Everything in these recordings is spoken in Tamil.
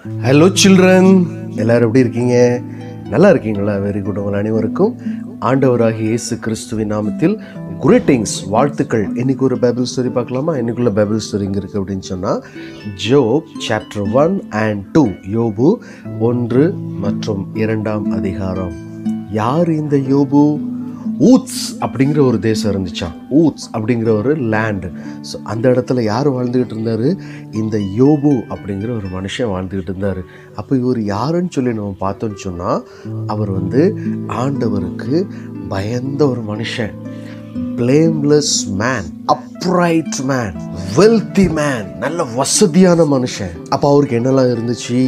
ஹலோ சில்ட்ரன், எல்லாரும் எப்படி இருக்கீங்க? நல்லா இருக்கீங்களா? Very good. உங்கள் அனைவருக்கும் ஆண்டவராகிய இயேசு கிறிஸ்துவின் நாமத்தில் கிரீட்டிங்ஸ், வாழ்த்துக்கள். இன்னைக்கு ஒரு பைபிள் ஸ்டோரி பார்க்கலாமா? இன்னைக்குள்ள பைபிள் ஸ்டோரி இங்கே இருக்குது அப்படின்னு சொன்னால், ஜோப் சாப்டர் 1 and 2, யோபு 1 மற்றும் 2ஆம் அதிகாரம். யார் இந்த யோபு? ஊத்ஸ் அப்படிங்கிற ஒரு தேசம் இருந்துச்சான். ஊத்ஸ் அப்படிங்கிற ஒரு லேண்டு. ஸோ அந்த இடத்துல யார் வாழ்ந்துக்கிட்டு இருந்தார்? இந்த யோபு அப்படிங்கிற ஒரு மனுஷன் வாழ்ந்துக்கிட்டு இருந்தார். அப்போ இவர் யாருன்னு சொல்லி நம்ம பார்த்தோன்னு சொன்னால், அவர் ஆண்டவருக்கு பயந்த ஒரு மனுஷன். Blameless man, upright man, wealthy man, நல்ல வசதியான மனுஷன். அப்போ அவருக்கு என்னெல்லாம் இருந்துச்சு?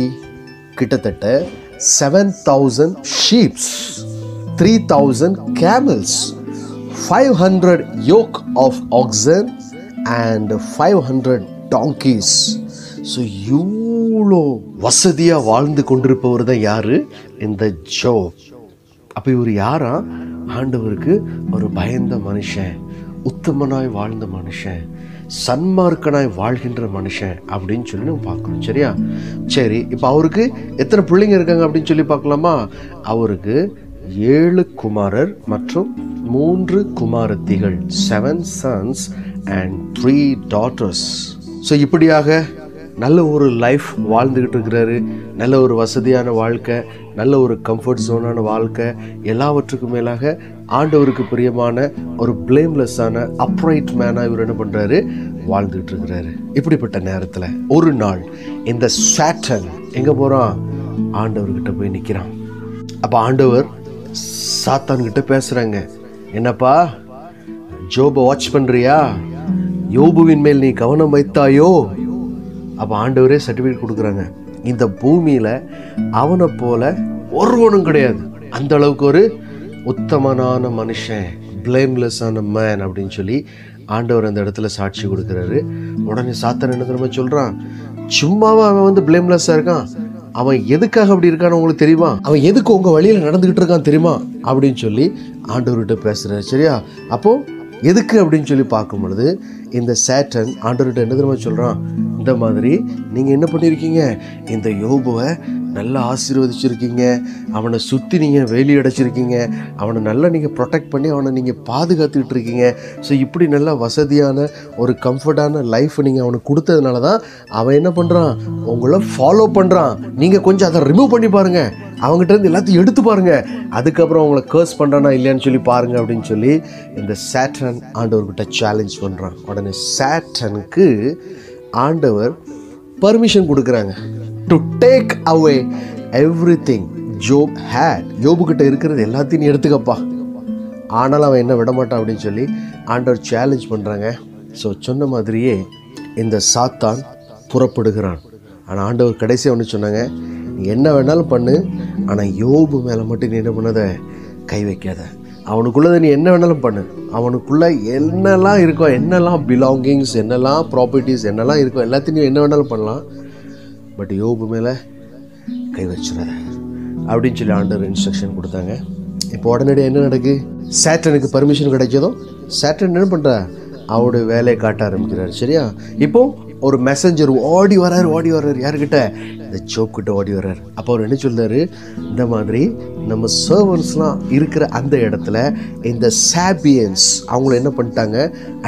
கிட்டத்தட்ட 7,000 sheeps, 3,000 camels, 500 yoke of oxen and 500 donkeys. So இவ்வளோ வசதியாக வாழ்ந்து கொண்டிருப்பவர் தான் யார்? இந்த ஜோப். அப்போ இவர் யாரா? ஆண்டவருக்கு ஒரு பயந்த மனுஷன், உத்தமனாய் வாழ்ந்த மனுஷன், சன்மார்க்கனாய் வாழ்கின்ற மனுஷன் அப்படின்னு சொல்லி நம்ம பார்க்கணும். சரியா? சரி, இப்போ அவருக்கு எத்தனை பிள்ளைங்க இருக்காங்க அப்படின்னு சொல்லி பார்க்கலாமா? அவருக்கு 7 குமாரர் மற்றும் 3 குமாரத்திகள், 7 sons and 3 daughters. ஸோ இப்படியாக நல்ல ஒரு லைஃப் வாழ்ந்துக்கிட்டு இருக்கிறாரு. நல்ல ஒரு வசதியான வாழ்க்கை, நல்ல ஒரு கம்ஃபர்ட் ஜோனான வாழ்க்கை, எல்லாவற்றுக்கும் மேலாக ஆண்டவருக்கு பிரியமான ஒரு பிளேம்லெஸ்ஸான அப்ரைட் மேனாக இவர் என்ன பண்ணுறாரு? வாழ்ந்துக்கிட்டு இருக்கிறாரு. இப்படிப்பட்ட நேரத்தில் ஒரு நாள் இந்த சாட்டன் எங்கே போகிறான்? ஆண்டவர்கிட்ட போய் நிற்கிறான். அப்போ ஆண்டவர் சாத்தான்கிட்ட பேசுகிறாங்க. என்னப்பா, ஜோபை வாட்ச் பண்ணுறியா? யோபுவின் மேல் நீ கவனம் வைத்தாயோ? அப்போ ஆண்டவரே சர்டிஃபிகேட் கொடுக்குறாங்க. இந்த பூமியில் அவனை போல ஒருவனும் கிடையாது. அந்த அளவுக்கு ஒரு உத்தமனான மனுஷன், பிளேம்லெஸ்ஸான மேன் அப்படின்னு சொல்லி ஆண்டவர் அந்த இடத்துல சாட்சி கொடுக்குறாரு. உடனே சாத்தான் என்ன தெரியுமா சொல்கிறான்? சும்மாவா அவன் பிளேம்லெஸ்ஸாக இருக்கான்? அவன் எதுக்காக அப்படி இருக்கான்னு உங்களுக்கு தெரியுமா? அவன் எதுக்கு உங்கள் வழியில் நடந்துக்கிட்டு இருக்கான் தெரியுமா அப்படின்னு சொல்லி ஆண்டவர்கிட்ட பேசுகிறார். சரியா? அப்போது எதுக்கு அப்படின்னு சொல்லி பார்க்கும் பொழுது, இந்த சாட்டன் ஆண்டவர்கிட்ட என்ன தெரியுமா சொல்கிறான்? இந்த மாதிரி நீங்கள் என்ன பண்ணியிருக்கீங்க? இந்த யோபுவை நல்லா ஆசீர்வதிச்சிருக்கீங்க, அவனை சுற்றி நீங்கள் வேலி அடைச்சிருக்கீங்க, அவனை நல்லா நீங்கள் ப்ரொடெக்ட் பண்ணி அவனை நீங்கள் பாதுகாத்துக்கிட்டு இருக்கீங்க. ஸோ இப்படி நல்லா வசதியான ஒரு கம்ஃபர்டான லைஃப் நீங்கள் அவனுக்கு கொடுத்ததுனால தான் அவன் என்ன பண்ணுறான்? உங்களை ஃபாலோ பண்ணுறான். நீங்கள் கொஞ்சம் அதை ரிமூவ் பண்ணி பாருங்கள், அவங்ககிட்ட இருந்து எல்லாத்தையும் எடுத்து பாருங்கள், அதுக்கப்புறம் அவங்கள கர்ஸ் பண்ணுறானா இல்லையான்னு சொல்லி பாருங்கள் அப்படின்னு சொல்லி இந்த சாட்டன் ஆண்டவர்கிட்ட சேலஞ்ச் பண்ணுறான். உடனே சாட்டனுக்கு ஆண்டவர் பர்மிஷன் கொடுக்குறாங்க to take away everything Job had. யோபுக்கிட்ட இருக்கிறது எல்லாத்தையும் எடுத்துக்கப்பா. ஆனாலும் அவன் என்ன விடமாட்டான் அப்படின்னு சொல்லி ஆண்டவர் சேலஞ்ச் பண்ணுறாங்க. ஸோ சொன்ன மாதிரியே இந்த சாத்தான் புறப்படுகிறான். ஆனால் ஆண்டவர் கடைசியாக ஒன்று சொன்னாங்க, நீ என்ன வேணாலும் பண்ணு, ஆனால் யோபு மேலே மட்டும் நீ என்ன பண்ணாத, கை வைக்காத. அவனுக்குள்ளதை நீ என்ன வேணாலும் பண்ணு, அவனுக்குள்ளே என்னெல்லாம் இருக்கோ, என்னெல்லாம் பிலாங்கிங்ஸ், என்னெல்லாம் ப்ராப்பர்ட்டிஸ், என்னெல்லாம் இருக்கோ எல்லாத்தையும் நீ என்ன வேணாலும் பண்ணலாம், பட் யோபு மேலே கை வச்சுடாத அப்படின்னு சொல்லி ஆண்டவர் இன்ஸ்ட்ரக்ஷன் கொடுத்தாங்க. இப்போ உடனடியாக என்ன நடக்கு? சாட்டனுக்கு பர்மிஷன் கிடைச்சதும் சாட்டன் என்ன பண்ணுறா? அவருடைய வேலையை காட்ட ஆரம்பிக்கிறார். சரியா? இப்போது ஒரு மெசஞ்சர் ஓடி வர்றாரு. யார்கிட்ட? இந்த ஜோப் கிட்ட ஓடி வர்றாரு. அப்போ அவர் என்ன சொல்றாரு? இந்த மாதிரி நம்ம சர்வன்ஸ்லாம் இருக்கிற அந்த இடத்துல இந்த சாபியன்ஸ் அவங்கள என்ன பண்ணிட்டாங்க?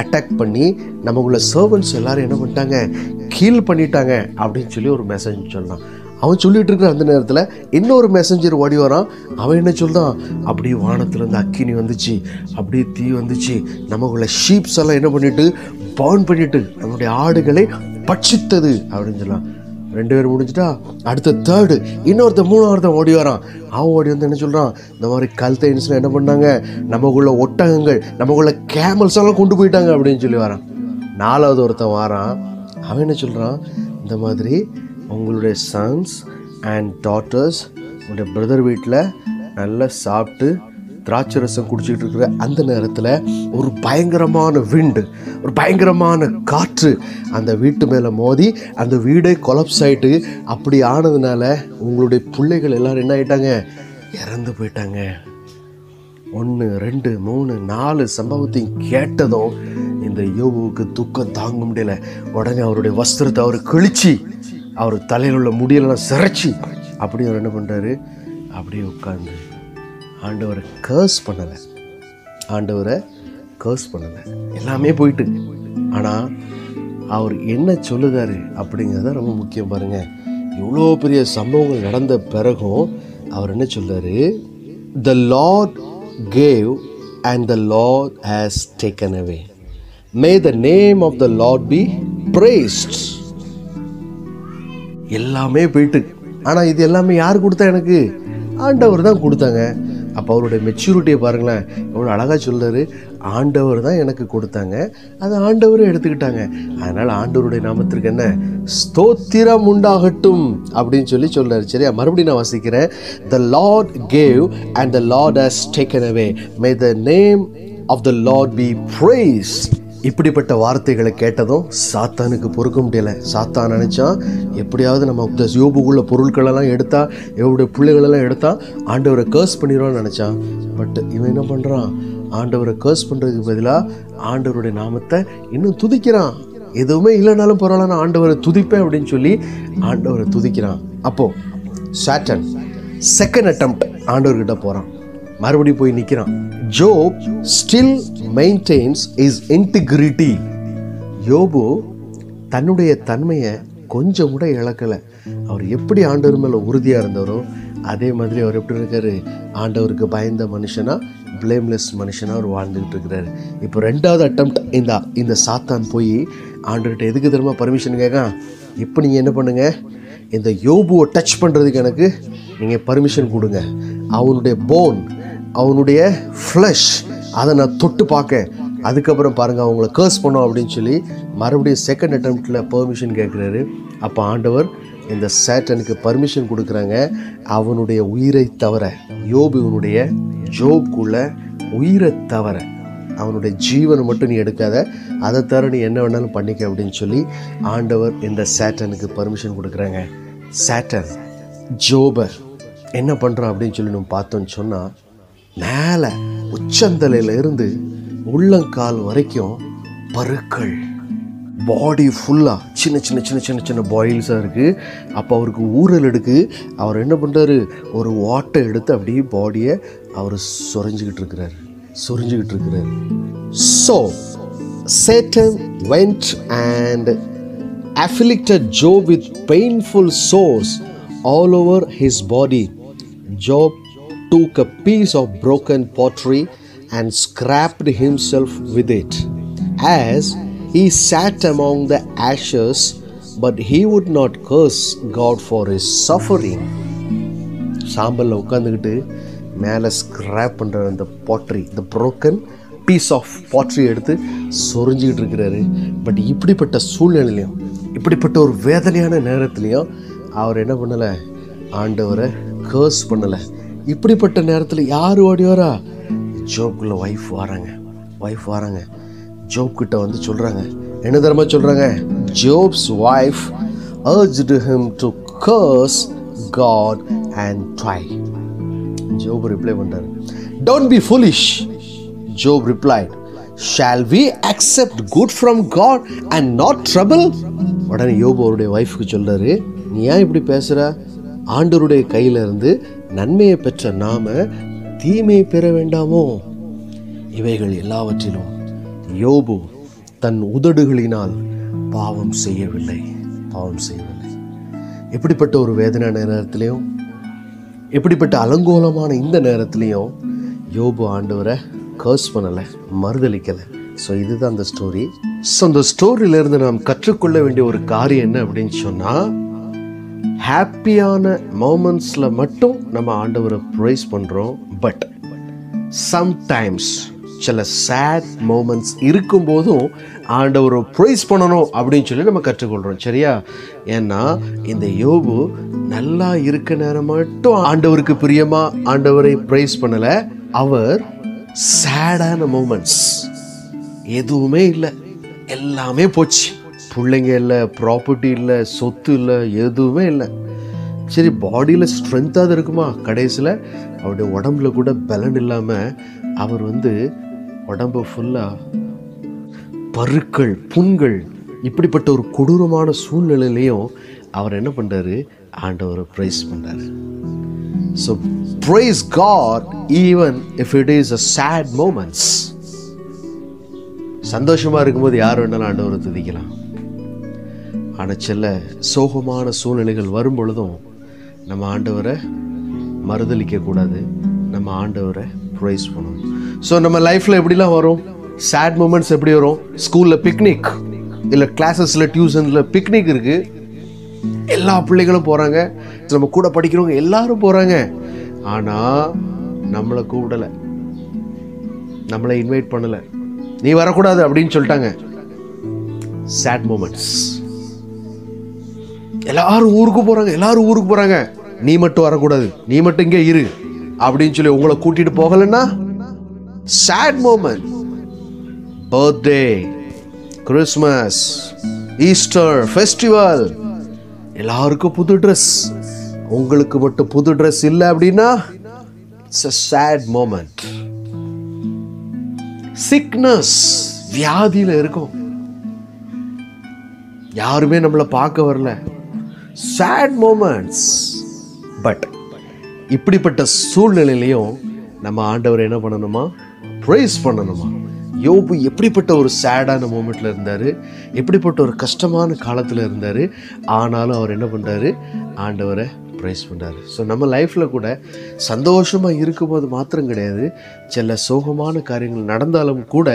அட்டாக் பண்ணி நமக்குள்ள சர்வன்ஸ் எல்லாரும் என்ன பண்ணிட்டாங்க? கீல் பண்ணிட்டாங்க அப்படின்னு சொல்லி ஒரு மெசேஜ் சொல்லலாம். அவன் சொல்லிட்டு இருக்கிற அந்த நேரத்தில் இன்னொரு மெசஞ்சர் ஓடி வரான். அவன் என்ன சொல்றான்? அப்படியே வானத்துலேருந்து அக்கினி வந்துச்சு, அப்படியே தீ வந்துச்சு, நமக்குள்ள ஷீப்ஸ் எல்லாம் என்ன பண்ணிட்டு பர்ன் பண்ணிட்டு நம்மளுடைய ஆடுகளை பட்சித்தது அப்படின்னு சொல்லலாம். 2 பேர் முடிஞ்சுட்டா அடுத்த தேர்டு மூணாவது ஓடி வரான். அவன் ஓடி வந்து என்ன சொல்கிறான்? இந்த மாதிரி கல்தைன்ஸ்லாம் என்ன பண்ணாங்க? நமக்குள்ள ஒட்டகங்கள், நமக்குள்ள கேமல்ஸ் எல்லாம் கொண்டு போயிட்டாங்க அப்படின்னு சொல்லி வரான். 4வது ஒருத்தன் வாரான். அவன் என்ன சொல்கிறான்? இந்த மாதிரி உங்களுடைய சன்ஸ் அண்ட் டாட்டர்ஸ் உங்களுடைய பிரதர் வீட்டில் நல்லா சாப்பிட்டு திராட்சை ரசம் குடிச்சிக்கிட்டு இருக்கிற அந்த நேரத்தில் ஒரு பயங்கரமான விண்டு, ஒரு பயங்கரமான காற்று அந்த வீட்டு மேலே மோதி அந்த வீடே கொலாப்ஸ் ஆகிட்டு, அப்படி ஆனதுனால உங்களுடைய பிள்ளைகள் எல்லோரும் என்ன ஆகிட்டாங்க? இறந்து போயிட்டாங்க. 1 2 3 4 சம்பவத்தையும் கேட்டதும் இந்த யோபுவுக்கு துக்கம் தாங்க முடியல. உடனே அவருடைய வஸ்திரத்தை அவர் கிழிச்சு அவர் தலையில் உள்ள முடியெல்லாம் சிரைச்சி அப்படியே அவர் என்ன பண்ணுறாரு, அப்படியே உட்கார்ந்து ஆண்டவரை கர்ஸ் பண்ணலை, ஆண்டவரை கர்ஸ் பண்ணலை. எல்லாமே போயிட்டு, ஆனால் அவர் என்ன சொல்லுதாரு அப்படிங்கிறத ரொம்ப முக்கியம். பாருங்கள், இவ்வளோ பெரிய சம்பவங்கள் நடந்த பிறகும் அவர் என்ன சொல்றாரு, the Lord gave and the Lord has taken away. May the name of the Lord be praised. எல்லாமே போயிட்டு, ஆனால் இது எல்லாமே யார் கொடுத்தா? எனக்கு ஆண்டவர் தான் கொடுத்தாங்க. அப்போ அவருடைய மெச்சூரிட்டியை பாருங்களேன், எவ்வளோ அழகாக சொல்றாரு. ஆண்டவர் தான் எனக்கு கொடுத்தாங்க, அதை ஆண்டவரே எடுத்துக்கிட்டாங்க. அதனால் ஆண்டவருடைய நாமத்திற்கு என்ன ஸ்தோத்திரம் உண்டாகட்டும் அப்படின்னு சொல்றாரு. சரியா? மறுபடியும் நான் வாசிக்கிறேன். The Lord gave and the Lord has taken away. May the name of the Lord be praised. இப்படிப்பட்ட வார்த்தைகளை கேட்டதும் சாத்தானுக்கு பொறுக்க முடியலை. சாத்தான் நினச்சான், எப்படியாவது நம்ம இந்த யோபுக்குள்ள பொருட்களெல்லாம் எடுத்தா, எவ்வளோ பிள்ளைகளெல்லாம் எடுத்தா ஆண்டவரை கர்ஸ் பண்ணிடுவான்னு நினச்சான். பட் இவன் என்ன பண்ணுறான், ஆண்டவரை கர்ஸ் பண்ணுறதுக்கு பதிலாக ஆண்டவருடைய நாமத்தை இன்னும் துதிக்கிறான். எதுவுமே இல்லைனாலும் பரவாயில்ல, நான் ஆண்டவரை துதிப்பேன் அப்படின்னு சொல்லி ஆண்டவரை துதிக்கிறான். அப்போது சாட்டன் செகண்ட் அட்டெம்ப்ட் ஆண்டவர்கிட்ட போகிறான், மறுபடியும் போய் நிற்கிறான். ஜோப் ஸ்டில் மெயின்டைன்ஸ் இஸ் இன்டிகிரிட்டி. யோபு தன்னுடைய தன்மையை கொஞ்சம் கூட இழக்கலை. அவர் எப்படி ஆண்டவர் மேலே உறுதியாக இருந்தாரோ அதே மாதிரி அவர் எப்படி இருக்காரு, ஆண்டவருக்கு பயந்த மனுஷனா, பிளேம்லெஸ் மனுஷனாக அவர் வாழ்ந்துக்கிட்டு இருக்கிறாரு. இப்போ ரெண்டாவது அட்டெம்ப்ட் இந்த சாத்தான் போய் ஆண்டவர்கிட்ட எதுக்கு தெரியுமா பர்மிஷன் கேட்கான், இப்போ நீங்கள் என்ன பண்ணுங்கள், இந்த யோபுவை டச் பண்ணுறதுக்கு எனக்கு நீங்கள் பர்மிஷன் கொடுங்க. அவனுடைய போன், அவனுடைய ஃப்ளஷ், அதை நான் தொட்டு பார்க்க, அதுக்கப்புறம் பாருங்கள் அவங்கள கர்ஸ் பண்ணோம் அப்படின்னு சொல்லி மறுபடியும் செகண்ட் அட்டெம்ப்டில் பெர்மிஷன் கேட்குறாரு. அப்போ ஆண்டவர் இந்த சேட்டனுக்கு பர்மிஷன் கொடுக்குறாங்க. அவனுடைய உயிரை தவிர, யோபுவனுடைய ஜோப்குள்ள உயிரை தவிர, அவனுடைய ஜீவனை மட்டும் நீ எடுக்காத, அதை தவிர நீ என்ன வேணாலும் பண்ணிக்க அப்படின்னு சொல்லி ஆண்டவர் இந்த சேட்டனுக்கு பர்மிஷன் கொடுக்குறாங்க. சேட்டன் ஜோபை என்ன பண்ணுறான் அப்படின்னு சொல்லி நம்ம பார்த்தோன்னு சொன்னால், மேலே உச்சந்தலையில் இருந்து உள்ளங்கால் வரைக்கும் பருக்கள், பாடி ஃபுல்லாக சின்ன சின்ன சின்ன சின்ன சின்ன பாயில்ஸாக இருக்குது. அப்போ அவருக்கு ஊறல் எடுக்கு. அவர் என்ன பண்ணுறாரு, ஒரு வாட்டை எடுத்து அப்படியே பாடியை அவர் சொரிஞ்சுக்கிட்டு இருக்கிறாரு. So Satan went and afflicted Job with painful sores all over his body. Job took a piece of broken pottery and scraped himself with it as he sat among the ashes, but he would not curse God for his suffering. சாம்பலில் உட்காந்துக்கிட்டு மேலே ஸ்க்ராப் பண்ணுற அந்த பாட்ரி, இந்த ப்ரோக்கன் பீஸ் ஆஃப் பாட்ரி எடுத்து சொரிஞ்சிக்கிட்டு இருக்கிறாரு. பட் இப்படிப்பட்ட சூழ்நிலையிலையும், இப்படிப்பட்ட ஒரு வேதனையான நேரத்துலையும் அவர் என்ன பண்ணலை, ஆண்டவரை கர்ஸ் பண்ணலை. இப்படிப்பட்ட நேரத்தில் யார் ஓடி வரா, ஜோப்குள்ள ஒய்ஃப் வராங்க. ஜோப் கிட்ட வந்து சொல்கிறாங்க, என்ன தரமா சொல்கிறாங்க, Job's wife urged him to curse God and try. Job reply பண்ணுறாரு, don't be foolish. Job replied, shall we accept good from God and not trouble? உடனே யோபு அவருடைய ஒய்ஃபுக்கு சொல்கிறாரு, நீ ஏன் இப்படி பேசுகிற, ஆண்டவருடைய கையில் இருந்து நன்மையை பெற்ற நாம தீமையை பெற வேண்டாமோ? இவைகள் எல்லாவற்றிலும் யோபு தன் உதடுகளினால் பாவம் செய்யவில்லை. எப்படிப்பட்ட ஒரு வேதனையான நேரத்திலையும், எப்படிப்பட்ட அலங்கோலமான இந்த நேரத்திலையும் யோபு ஆண்டவரை கர்ஸ் பண்ணலை, மறுதளிக்கலை. ஸோ இதுதான் அந்த ஸ்டோரி. ஸோ அந்த ஸ்டோரியிலேருந்து நாம் கற்றுக்கொள்ள வேண்டிய ஒரு காரியம் என்ன அப்படின்னு சொன்னால், ஹாப்பியான மோமெண்ட்ஸில் மட்டும் நம்ம ஆண்டவரை ப்ரைஸ் பண்ணுறோம். பட் சம்டைம்ஸ் சில சேட் மோமெண்ட்ஸ் இருக்கும்போதும் ஆண்டவரை ப்ரைஸ் பண்ணணும் அப்படின்னு சொல்லி நம்ம கற்றுக்கொள்கிறோம். சரியா? ஏன்னா இந்த யோபு நல்லா இருக்க நேரம் மட்டும் ஆண்டவருக்கு பிரியமாக ஆண்டவரை ப்ரைஸ் பண்ணலை. அவர் சேடான மோமெண்ட்ஸ் எதுவுமே இல்லை, எல்லாமே போச்சு. பிள்ளைங்க இல்லை, ப்ராப்பர்ட்டி இல்லை, சொத்து இல்லை, எதுவுமே இல்லை. சரி, பாடியில் ஸ்ட்ரென்த்தாக இருக்குமா, கடைசியில் அவருடைய உடம்புல கூட பலன் இல்லாமல் அவர் உடம்பு ஃபுல்லாக பருக்கள், புண்கள். இப்படிப்பட்ட ஒரு கொடூரமான சூழ்நிலையிலையும் அவர் என்ன பண்ணுறாரு? ஆண்டவரை ப்ரைஸ் பண்ணுறாரு. So praise God even if it is a sad moments. சந்தோஷமாக இருக்கும்போது யார் வேணாலும் ஆண்டவரை துதிக்கலாம். ஆனால் சில சோகமான சூழ்நிலைகள் வரும் பொழுதும் நம்ம ஆண்டவரை மறுதலிக்கக்கூடாது, நம்ம ஆண்டவரை ப்ரைஸ் பண்ணணும். ஸோ நம்ம லைஃப்பில் எப்படிலாம் வரும்? சேட் மூமெண்ட்ஸ் எப்படி வரும்? ஸ்கூலில் பிக்னிக், இல்லை கிளாஸஸில் டியூஷனில் பிக்னிக் இருக்குது, எல்லா பிள்ளைகளும் போகிறாங்க, நம்ம கூட படிக்கிறவங்க எல்லாரும் போகிறாங்க. ஆனால் நம்மளை கூப்பிடலை, நம்மளை இன்வைட் பண்ணலை, நீ வரக்கூடாது அப்படின்னு சொல்லிட்டாங்க. Sad moments. எல்லாரும் ஊருக்கு போகிறாங்க, நீ மட்டும் வரக்கூடாது, நீ மட்டும் இங்கே இரு அப்படின்னு சொல்லி உங்களை கூட்டிட்டு போகலன்னா sad moment. Birthday, Christmas, Easter, festival, எல்லாருக்கும் புது ட்ரெஸ், உங்களுக்கு மட்டும் புது ட்ரெஸ் இல்லை அப்படின்னா it's a sad moment. Sickness, வியாதியில் இருக்கும், யாருமே நம்மளை பார்க்க வரல, சேட் மூமெண்ட்ஸ். பட் இப்படிப்பட்ட சூழ்நிலையிலையும் நம்ம ஆண்டவர் என்ன பண்ணணுமா? ப்ரைஸ் பண்ணணுமா? யோபு எப்படிப்பட்ட ஒரு சேடான மூமெண்ட்டில் இருந்தார், எப்படிப்பட்ட ஒரு கஷ்டமான காலத்தில் இருந்தார், ஆனாலும் அவர் என்ன பண்ணுறாரு? ஆண்டவரை ப்ரைஸ் பண்ணுறாரு. ஸோ நம்ம லைஃப்பில் கூட சந்தோஷமாக இருக்கும்போது மாத்திரம் கிடையாது, சில சோகமான காரியங்கள் நடந்தாலும் கூட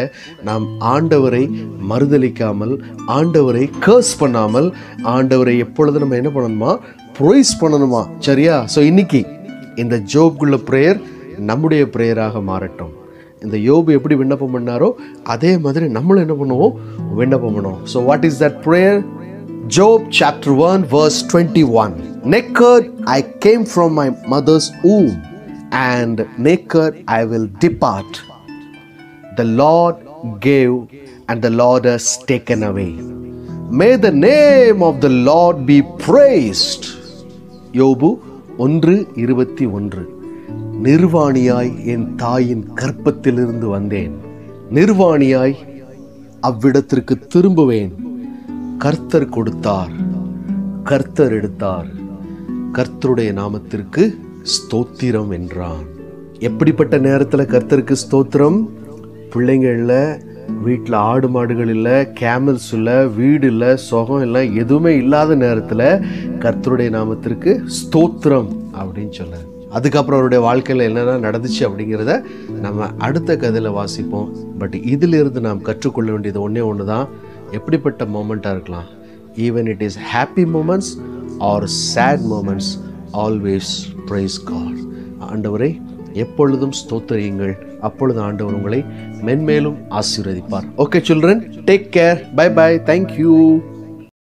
நாம் ஆண்டவரை மறுதலிக்காமல், ஆண்டவரை கர்ஸ் பண்ணாமல், ஆண்டவரை எப்பொழுது நம்ம என்ன பண்ணணுமா? ப்ரைஸ் பண்ணணுமா? சரியா? ஸோ இன்னைக்கு இந்த ஜோப்குள்ள ப்ரேயர் நம்முடைய ப்ரேயராக மாறட்டும். இந்த யோபு எப்படி விண்ணப்பம் பண்ணாரோ அதே மாதிரி நம்மளும் என்ன பண்ணுவோம்? விண்ணப்பம் பண்ணுவோம். So what is that prayer? Job chapter 1 verse 21. Naked I came from my mother's womb, and naked I will depart. The Lord gave, and the Lord has taken away. May the name of the Lord be praised. யோபு 1:21. நிர்வாணியாய் என் தாயின் கர்ப்பத்திலிருந்து வந்தேன், நிர்வாணியாய் அவ்விடத்திற்கு திரும்புவேன். கர்த்தர் கொடுத்தார், கர்த்தர் எடுத்தார், கர்த்தருடைய நாமத்திற்கு ஸ்தோத்திரம் என்றான். எப்படிப்பட்ட நேரத்தில் கர்த்தருக்கு ஸ்தோத்திரம்? பிள்ளைங்க இல்லை, வீட்டில் ஆடு மாடுகள் இல்லை, கேமல்ஸ் இல்லை, வீடு இல்லை, சுகம் இல்லை, எதுவுமே இல்லாத நேரத்தில் கர்த்தருடைய நாமத்திற்கு ஸ்தோத்திரம் அப்படின்னு சொல்ல. அதுக்கப்புறம் அவருடைய வாழ்க்கையில் என்னென்ன நடந்துச்சு அப்படிங்கிறத நம்ம அடுத்த கதையில் வாசிப்போம். பட் இதிலிருந்து நாம் கற்றுக்கொள்ள வேண்டியது ஒன்று தான். எப்படிப்பட்ட மொமெண்ட்டாக இருக்கலாம், even it is happy moments or sad moments, always praise God. ஆண்டவரை எப்பொழுதும் ஸ்தோத்திரியுங்கள், அப்பொழுது ஆண்டவர் உங்களை மென்மேலும் ஆசீர்வதிப்பார். Okay children, take care, bye bye, thank you.